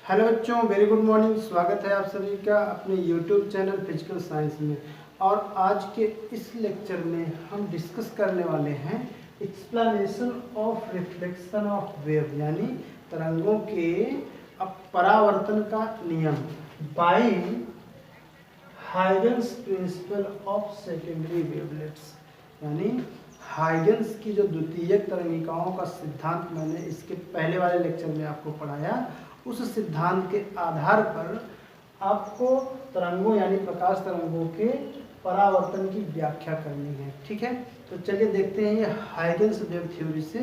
Hello बच्चों, very good morning. स्वागत है आप सभी का अपने यूट्यूब चैनल फिजिकल साइंस में। और आज के इस लेक्चर में हम डिस्कस करने वाले हैं explanation of reflection of wave, यानी तरंगों के परावर्तन का नियम by Huygens principle of secondary wavelets. यानी हाइगन्स की जो द्वितीयक तरंगिकाओं का सिद्धांत मैंने इसके पहले वाले लेक्चर में आपको पढ़ाया, उस सिद्धांत के आधार पर आपको तरंगों यानी प्रकाश तरंगों के परावर्तन की व्याख्या करनी है। ठीक है, तो चलिए देखते हैं ये हाइगन्स वेव थ्योरी से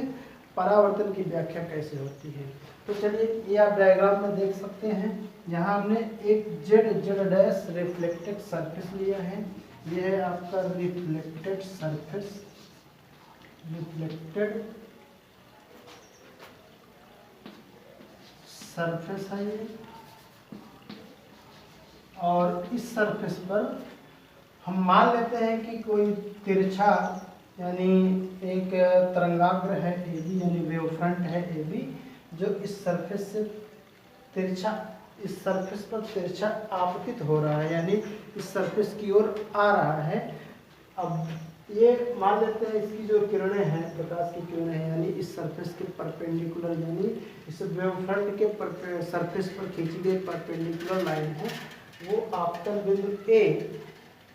परावर्तन की व्याख्या कैसे होती है। तो चलिए ये आप डायग्राम में देख सकते हैं। यहाँ हमने एक जेड डैश रिफ्लेक्टेड सरफेस लिया है। ये है आपका रिफ्लेक्टेड सरफेस, रिफ्लेक्टेड सरफेस है ये। और इस सरफेस पर हम मान लेते हैं कि कोई तिरछा यानी एक तरंगाग्र है AB, यानी वेव फ्रंट है AB, जो इस सरफेस से तिरछा, इस सरफेस पर तिरछा आपतित हो रहा है, यानी इस सरफेस की ओर आ रहा है। अब ये मान लेते हैं इसकी जो किरणें हैं, प्रकाश की किरणें हैं, यानी इस सरफेस के परपेंडिकुलर, यानी इस वेव फ्रंट के सरफेस पर खींची गई परपेंडिकुलर लाइन है, वो आपतन बिंदु A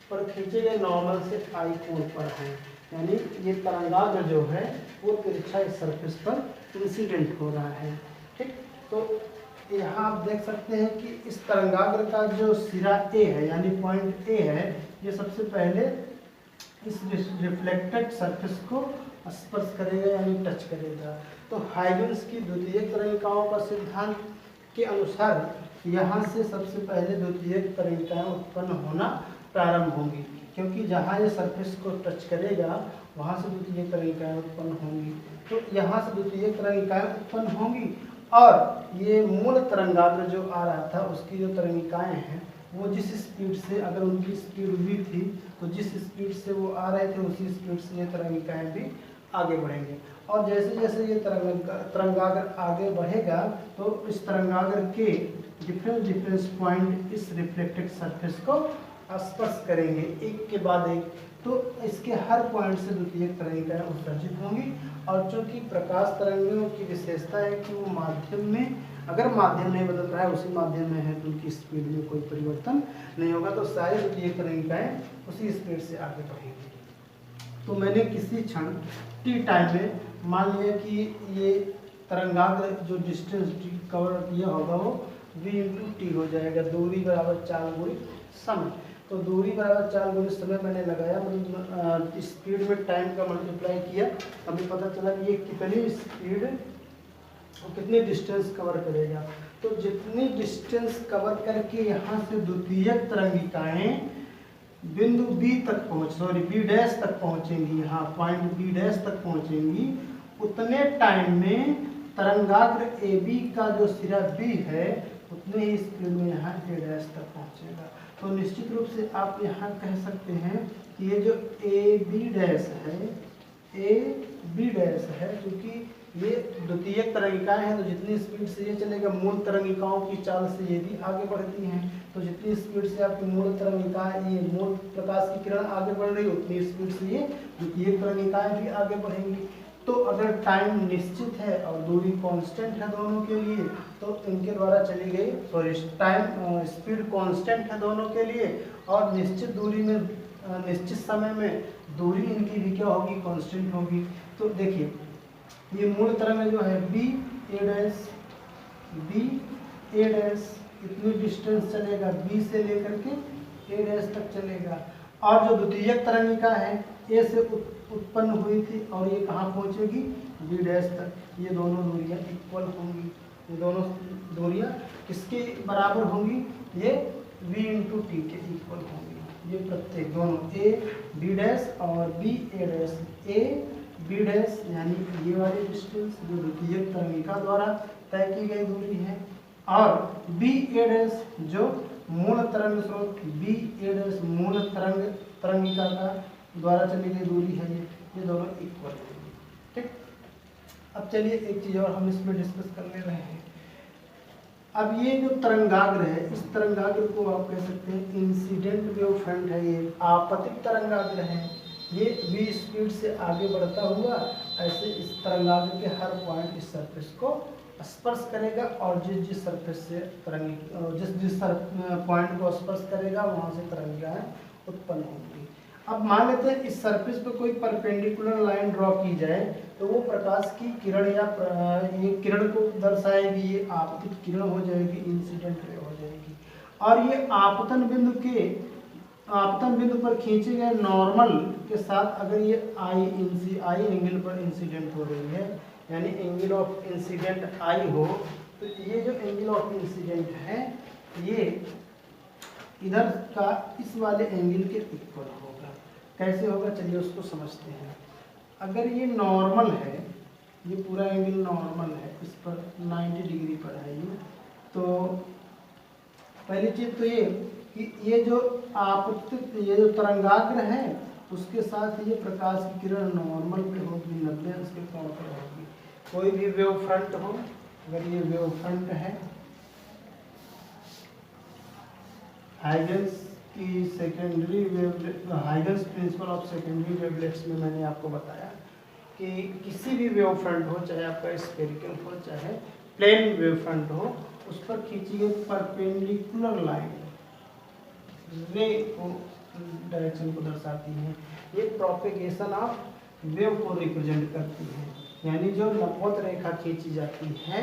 पर खींचे गए नॉर्मल से I कोण पर है। यानी ये तरंगाग्र जो है वो तिरछा इस सरफेस पर इंसिडेंट हो रहा है। ठीक, तो यहाँ आप देख सकते हैं कि इस तरंगाग्र का जो सिरा A है, यानी पॉइंट A है, ये सबसे पहले इस रिफ्लेक्टेड सरफेस को स्पर्श करेगा, यानी टच करेगा। तो हाइगन्स की द्वितीयक तरंगिकाओं का सिद्धांत के अनुसार यहाँ से सबसे पहले द्वितीयक तरंगिकाएं उत्पन्न होना प्रारंभ होंगी, क्योंकि जहाँ ये सरफेस को टच करेगा वहाँ से द्वितीयक तरंगिकाएं उत्पन्न होंगी। तो यहाँ से द्वितीयक तरंगिकाएं उत्पन्न होंगी और ये मूल तरंगाग्र जो आ रहा था उसकी जो तरंगिकाएं हैं वो जिस स्पीड से, अगर उनकी स्पीड v थी तो जिस स्पीड से वो आ रहे थे उसी स्पीड से ये तरंगिकाएं भी आगे बढ़ेंगे। और जैसे जैसे ये तरंगाग्र आगे बढ़ेगा तो इस तरंगाग्र के डिफरेंस पॉइंट इस रिफ्लेक्टेड सरफेस को स्पर्श करेंगे एक के बाद एक। तो इसके हर पॉइंट से द्वितीयक तरंगिकाएं उत्सर्जित होंगी। और चूंकि प्रकाश तरंगों की विशेषता है कि वो माध्यम में, अगर माध्यम नहीं बदल रहा है, उसी माध्यम में है, तो उनकी स्पीड में कोई परिवर्तन नहीं होगा, तो सारी द्वितीयक तरंगिकाएं उसी स्पीड से आगे बढ़ेंगी। तो मैंने किसी क्षण t टाइम में मान लिया कि ये तरंगाग्र जो डिस्टेंस कवर किया होगा वो v/t हो जाएगा। दूरी बराबर 4 गुणी समय। तो दूरी बराबर 4 गुणी समय मैंने लगाया, मतलब स्पीड में टाइम का मल्टीप्लाई किया, हमें पता चला कि ये कितनी स्पीड और कितनी डिस्टेंस कवर करेगा। तो जितनी डिस्टेंस कवर करके यहाँ से द्वितीयक तरंगिकाएं बिंदु B तक B डैश तक पहुँचेंगी, यहाँ पॉइंट B डैश तक पहुँचेंगी, उतने टाइम में तरंगाग्र AB का जो सिरा B है उतने ही स्पीड में यहाँ A डैश तक पहुँचेगा। तो निश्चित रूप से आप यहाँ कह सकते हैं कि ये जो AB डैश है, AB डैश है, क्योंकि ये द्वितीयक तरंगिकाएं हैं, तो जितनी स्पीड से ये चलेगा, मूल तरंगिकाओं की चाल से ये भी आगे बढ़ती हैं, तो जितनी स्पीड से आपकी मूल तरंगिकाएं, ये मूल प्रकाश की किरण आगे बढ़ रही है, उतनी स्पीड से ये द्वितीयक तरंगिकाएं भी आगे बढ़ेंगी। तो अगर टाइम निश्चित है और दूरी कांस्टेंट है दोनों के लिए, तो इनके द्वारा चली गई टाइम स्पीड कांस्टेंट है दोनों के लिए, और निश्चित दूरी में, निश्चित समय में दूरी इनकी भी क्या होगी, कांस्टेंट होगी। तो देखिए ये मूल तरंग जो है B A डैश इतनी डिस्टेंस चलेगा, B से लेकर के A डैश तक चलेगा। और जो द्वितीयक तरंगिका है A से उत्पन्न हुई थी और ये कहाँ पहुँचेगी, B डैश तक। ये दोनों दूरियाँ इक्वल होंगी, ये दोनों दूरियाँ किसके बराबर होंगी, ये v/t के इक्वल होंगी। ये प्रत्येक दोनों A B डैश और B A dash, A B dash यानी ये वाली डिस्टेंस जो द्वितीयक तरंगिका द्वारा तय की गई दूरी है, और B A डैश जो मूल तरंग स्रोत B A डैश मूल तरंगिका का द्वारा चली गई दूरी है, ये दोनों इक्वल होंगी। ठीक, अब चलिए एक चीज़ और हम इसमें डिस्कस कर ले रहे हैं। अब ये जो तरंगाग्र है, इस तरंगाग्र को आप कह सकते हैं इंसिडेंट वेव फ्रंट है, ये आपतित तरंगाग्र है। ये v स्पीड से आगे बढ़ता हुआ ऐसे इस तरंगाग्र के हर पॉइंट इस सरफेस को स्पर्श करेगा और जिस सरफेस से तरंग जिस पॉइंट को स्पर्श करेगा वहां से तरंगिकाएं उत्पन्न होंगी। अब मान लेते हैं इस सरफेस पे कोई परपेंडिकुलर लाइन ड्रॉ की जाए तो वो प्रकाश की किरण या ये किरण को दर्शाएगी, ये आपतित किरण हो जाएगी, इंसिडेंट रे हो जाएगी। और ये आपतन बिंदु पर खींचे गए नॉर्मल के साथ अगर ये आई एंगल पर इंसिडेंट हो रही है, यानी एंगल ऑफ इंसिडेंट आई हो, तो ये जो एंगल ऑफ इंसिडेंट है ये इधर का इस वाले एंगल के इक्वल होगा। कैसे होगा चलिए उसको समझते हैं। अगर ये नॉर्मल है, ये पूरा एंगल नॉर्मल है, इस पर 90 डिग्री पर है ये, तो पहली चीज तो ये कि ये जो आपतित ये जो तरंगाग्र है उसके साथ ये प्रकाश की किरण नॉर्मल पे होगी, 90 अंश के कोण पर होगी। कोई भी वेव फ्रंट हो, अगर ये वेव फ्रंट है, हाइगन्स की secondary Huygens principle of secondary wavelets में मैंने आपको बताया कि किसी भी वेव फ्रंट हो, चाहे आपका स्फेरिकल हो चाहे प्लेन वेव फ्रंट हो, उस पर खींची गई परपेंडिकुलर लाइन रे को डायरेक्शन को दर्शाती है। ये प्रोपेगेशन ऑफ वेव को रिप्रेजेंट करती है, यानी जो लंबवत रेखा खींची जाती है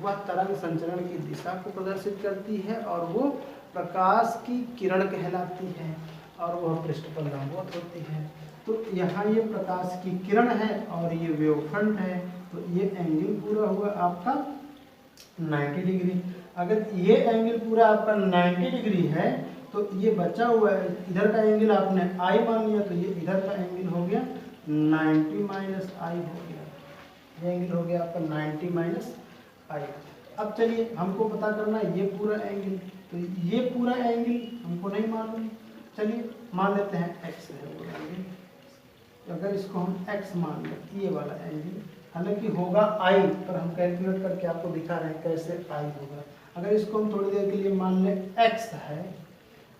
वह तरंग संचरण की दिशा को प्रदर्शित करती है और वो प्रकाश की किरण कहलाती है और वह पृष्ठ पर लंबवत होती है। तो यहाँ ये प्रकाश की किरण है और ये वेव फ्रंट है, तो ये एंगल पूरा हुआ आपका 90 डिग्री। अगर ये एंगल पूरा आपका 90 डिग्री है तो ये बचा हुआ है इधर का एंगल आपने आई मान लिया, तो ये इधर का एंगल हो गया 90 माइनस आई हो गया, ये एंगल हो गया आपका 90 माइनस आई। अब चलिए हमको पता करना है ये पूरा एंगल, तो ये पूरा एंगल हमको नहीं मालूम, चलिए मान लेते हैं x है वो एंगल। अगर इसको हम x मान लें, ये वाला एंगल, हालांकि होगा i, पर हम कैलकुलेट करके आपको दिखा रहे हैं कैसे i होगा। अगर इसको हम थोड़ी देर के लिए मान लें x है,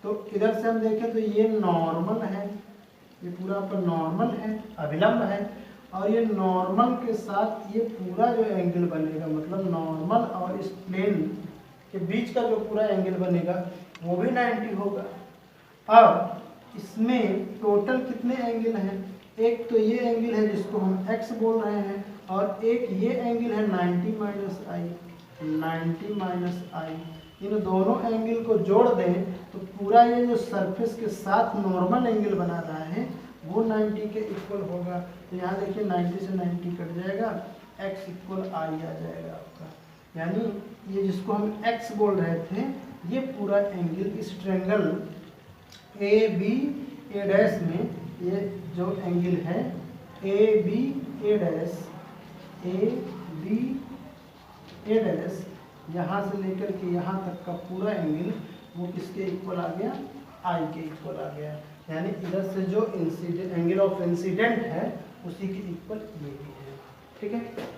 तो इधर से हम देखें तो ये नॉर्मल है, ये पूरा पर नॉर्मल है, अभिलंब है, और ये नॉर्मल के साथ ये पूरा जो एंगल बनेगा, मतलब नॉर्मल और इस प्लेन के बीच का जो पूरा एंगल बनेगा वो भी 90 होगा। अब इसमें टोटल कितने एंगल हैं, एक तो ये एंगल है जिसको हम x बोल रहे हैं, और एक ये एंगल है 90 माइनस आई, 90 माइनस आई। इन दोनों एंगल को जोड़ दें तो पूरा ये जो सरफेस के साथ नॉर्मल एंगल बना रहा है वो 90 के इक्वल होगा। तो यहाँ देखिए 90 से 90 कट जाएगा, x इक्वल आई आ जाएगा आपका। यानी ये जिसको हम x बोल रहे थे ये पूरा एंगल इस triangle A B A dash में, ये जो एंगल है A B A dash, A B A dash, यहाँ से लेकर के यहाँ तक का पूरा एंगल वो किसके इक्वल आ गया, आई के इक्वल आ गया। यानी इधर से जो इंसिडेंट एंगल ऑफ इंसिडेंट है उसी के इक्वल ये भी है, ठीक है।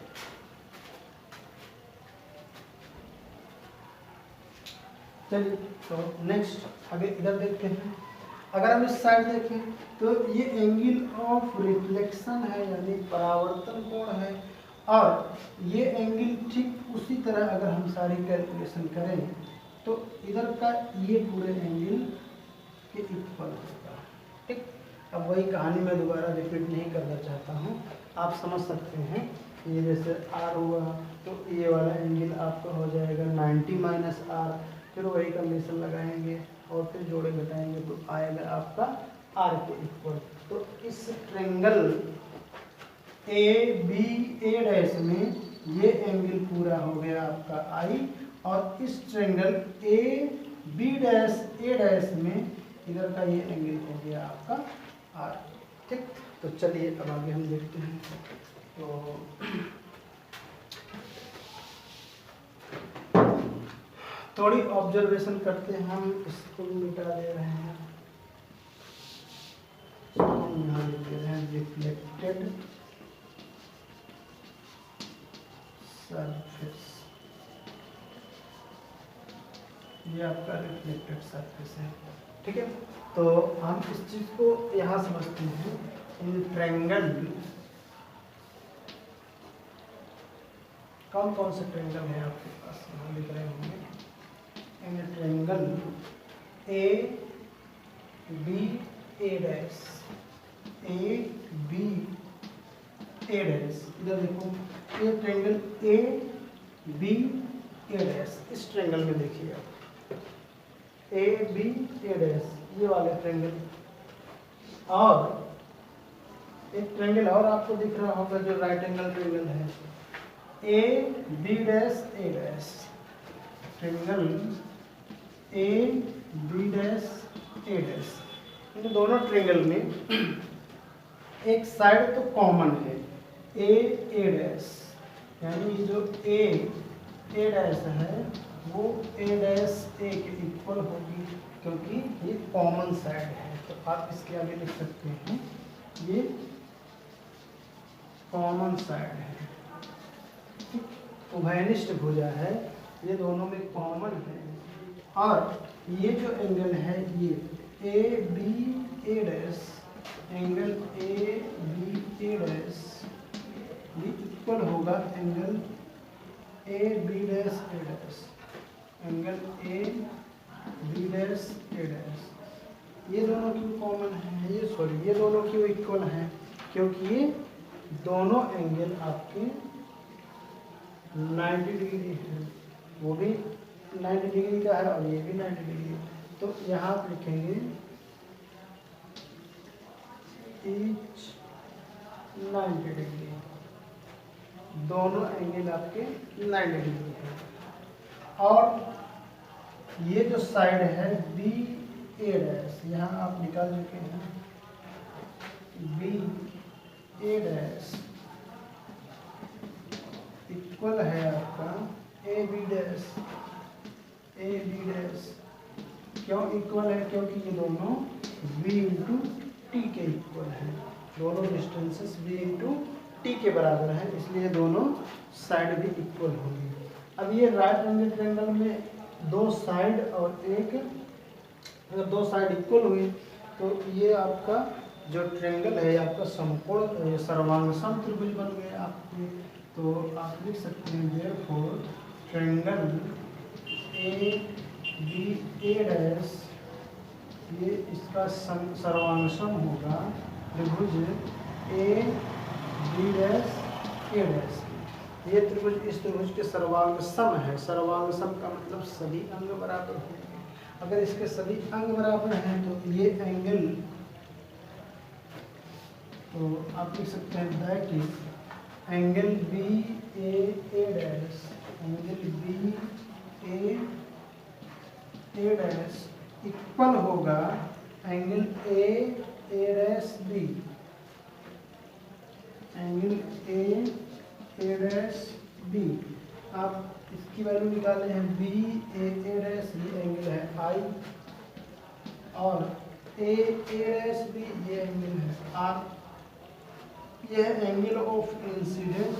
चलिए तो नेक्स्ट आगे इधर देखते हैं। अगर हम इस साइड देखें तो ये एंगल ऑफ रिफ्लेक्शन है, यानी परावर्तन कोण है, और ये एंगल ठीक उसी तरह अगर हम सारी कैलकुलेशन करें तो इधर का ये पूरे एंगल के इक्वल होगा, ठीक। अब वही कहानी मैं दोबारा रिपीट नहीं करना चाहता हूँ, आप समझ सकते हैं। ये जैसे R हुआ तो ये वाला एंगल आपका हो जाएगा 90 माइनस R, फिर वही कंडीशन लगाएंगे और फिर जोड़े घटाएंगे तो आएगा आपका R के इक्वल। तो इस triangle A B A dash में ये एंगल पूरा हो गया आपका I, और इस triangle A B dash A dash में इधर का ये एंगल हो गया आपका R, ठीक। तो चलिए अब आगे हम देखते हैं। तो थोड़ी ऑब्जर्वेशन करते हैं, हम इसको मिटा दे रहे हैं, हम यहाँ लिख रहे हैं रिफ्लेक्टेड सरफेस, ये आपका रिफ्लेक्टेड सरफेस है। ठीक है, तो हम इस चीज को यहाँ समझते हैं। इन ट्रायंगल, कौन कौन से ट्रायंगल है आपके पास, यहाँ लिख रहे होंगे। In triangle A B A dash, A B A dash, इधर देखो, ये triangle A B A dash, इस ट्रायंगल में देखिए आप, ए बी ए डैश, ये वाले ट्रायंगल। और एक ट्रायंगल और आपको दिख रहा होगा जो राइट एंगल ट्रायंगल है, A B dash A dash, triangle A B dash A dash. इन दोनों ट्रायंगल में एक साइड तो कॉमन है, ए डैश, यानी जो ए डैश है वो ए डैश ए के इक्वल होगी, क्योंकि ये कॉमन साइड है। तो आप इसके आगे लिख सकते हैं ये कॉमन साइड है, उभयनिष्ठ भुजा है, ये दोनों में कॉमन है। और ये जो एंगल है ये A B A dash, angle A B A dash ये इक्वल होगा angle A B dash A dash, angle A B dash A dash. ये दोनों क्यों कॉमन है, ये दोनों क्यों इक्वल हैं, क्योंकि ये दोनों एंगल आपके 90 डिग्री है, वो भी 90 डिग्री का है और ये भी 90 डिग्री। तो यहाँ आप लिखेंगे ईच 90 डिग्री, दोनों एंगल आपके 90 डिग्री है। और ये जो साइड है बी ए डैश, यहाँ आप निकाल चुके हैं, बी ए डैश इक्वल है आपका A B dash, A B dash. क्यों इक्वल है, क्योंकि ये दोनों v इंटू टी के इक्वल है, दोनों डिस्टेंसेस v इंटू टी के बराबर है, इसलिए दोनों साइड भी इक्वल होंगी। अब ये राइट एंगल ट्रायंगल में दो साइड और एक, अगर दो साइड इक्वल हुई तो ये आपका जो ट्रायंगल है आपका समकोण सर्वांगसम त्रिभुज बन गया आपके। तो आप लिख सकते हैं therefore triangle A B A dash, ये इसका सर्वांगसम होगा त्रिभुज A B dash A dash. ये त्रिभुज इस त्रिभुज के सर्वांगसम है, सर्वांगसम का मतलब सभी अंग बराबर होंगे। अगर इसके सभी अंग बराबर हैं तो ये एंगल, तो आप लिख सकते हैं that is angle B A dash, angle B A dash equal होगा angle A dash B, angle A dash B. आप इसकी वैल्यू निकाले हैं बी ए डैश, ये एंगल है आई, और ए डैश बी ये एंगल है आर। यह एंगल ऑफ इंसिडेंट,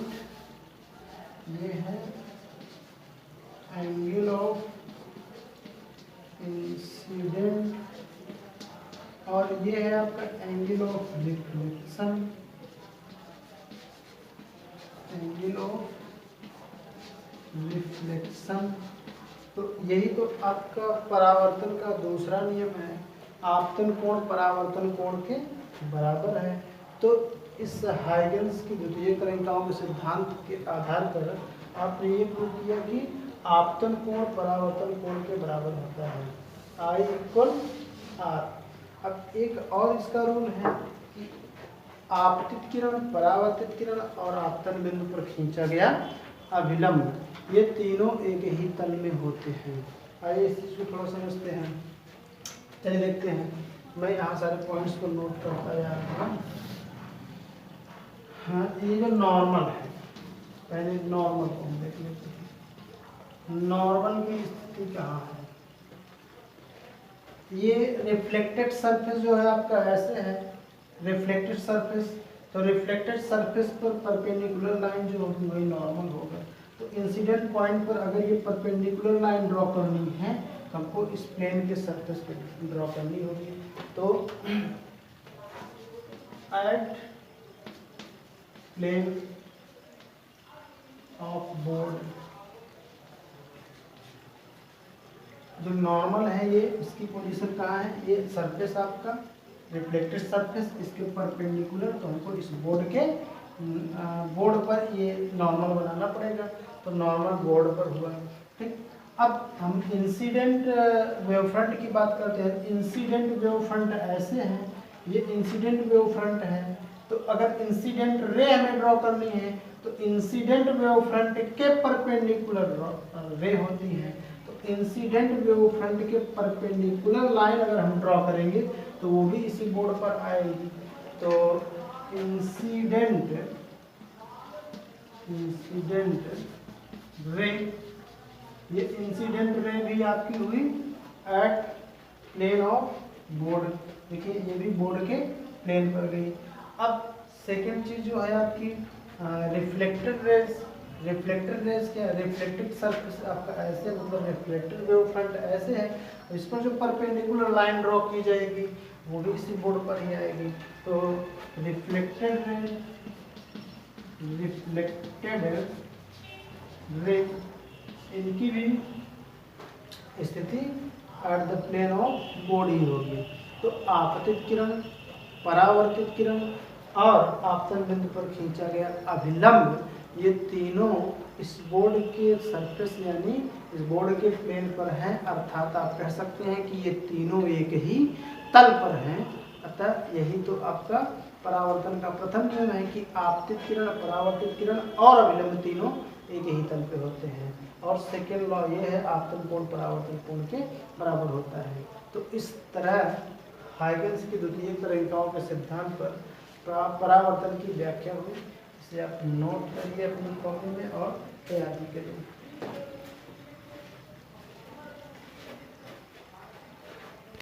ये है एंगल ऑफ इंसिडेंट, और ये है आपका angle of reflection, angle of reflection. तो यही तो आपका परावर्तन का दूसरा नियम है, आपतन कोण परावर्तन कोण के बराबर है। तो इस हाइगन्स की द्वितीय क्रयिकाओं के सिद्धांत के आधार पर आपने ये प्रूव किया कि आपतन कोण परावर्तन कोण के बराबर होता है, आई इक्वल आर। अब एक और इसका रूल है कि आपतित किरण, परावर्तित किरण और आपतन बिंदु पर खींचा गया अभिलंब, ये तीनों एक ही तल में होते हैं। आइए इस चीज़ को थोड़ा समझते हैं। चलिए देखते हैं, मैं यहाँ सारे पॉइंट्स को नोट करता जा रहा हूँ। हाँ, ये जो नॉर्मल है, पहले नॉर्मल को हम देख लेते हैं। नॉर्मल की स्थिति कहाँ है? ये रिफ्लेक्टेड सरफेस जो है आपका ऐसे है, रिफ्लेक्टेड सरफेस। तो रिफ्लेक्टेड सरफेस पर परपेंडिकुलर लाइन जो होगी वही नॉर्मल होगा। तो इंसिडेंट पॉइंट पर अगर ये परपेंडिकुलर लाइन ड्रॉ करनी है तो हमको इस प्लेन के सरफेस पे ड्रॉ करनी होगी। तो एट प्लेन ऑफ बोर्ड, जो नॉर्मल है ये इसकी पोजीशन कहाँ है, ये सरफेस आपका रिफ्लेक्टेड सरफेस, इसके परपेंडिकुलर, तो हमको इस बोर्ड के बोर्ड पर ये नॉर्मल बनाना पड़ेगा। तो नॉर्मल बोर्ड पर हुआ, ठीक। अब हम इंसिडेंट वेव फ्रंट की बात करते हैं। इंसिडेंट वेव फ्रंट ऐसे हैं, ये इंसिडेंट वेव फ्रंट है। तो अगर इंसिडेंट रे हमें ड्रॉ करनी है तो इंसिडेंट वेव फ्रंट के परपेंडिकुलर रे होती है। तो इंसिडेंट वेव फ्रंट के परपेंडिकुलर लाइन अगर हम ड्रॉ करेंगे तो वो भी इसी बोर्ड पर आएगी। तो इंसिडेंट रे, ये इंसिडेंट रे भी आपकी हुई एट प्लेन ऑफ बोर्ड। देखिए ये भी बोर्ड के प्लेन पर गई। अब सेकेंड चीज जो है आपकी रिफ्लेक्टेड रेज। रिफ्लेक्टेड रेज क्या है, रिफ्लेक्टेड सरफेस आपका ऐसे, मतलब रिफ्लेक्टेड वेव फ्रंट ऐसे है, इस पर जो परपेंडिकुलर लाइन ड्रॉ की जाएगी वो भी इसी बोर्ड पर ही आएगी। तो रिफ्लेक्टेड रे इनकी भी स्थिति at the plane of board ही होगी। तो आपतित किरण, परावर्तित किरण और आपतन बिंदु पर खींचा गया अभिलंब, ये तीनों इस बोर्ड के सरफेस यानी इस बोर्ड के प्लेन पर हैं। अर्थात आप कह सकते हैं कि ये तीनों एक ही तल पर हैं। अतः यही तो आपका परावर्तन का प्रथम नियम है कि आपतित किरण, परावर्तित किरण और अभिलंब तीनों एक ही तल पे होते हैं। और सेकेंड लॉ ये है आपतन कोण परावर्तन कोण के बराबर होता है। तो इस तरह हाइगन्स की द्वितीय तरंगिकाओं के सिद्धांत पर परावर्तन की व्याख्या हुई। इसे आप नोट करिए अपनी कॉपी में और तैयारी करिए।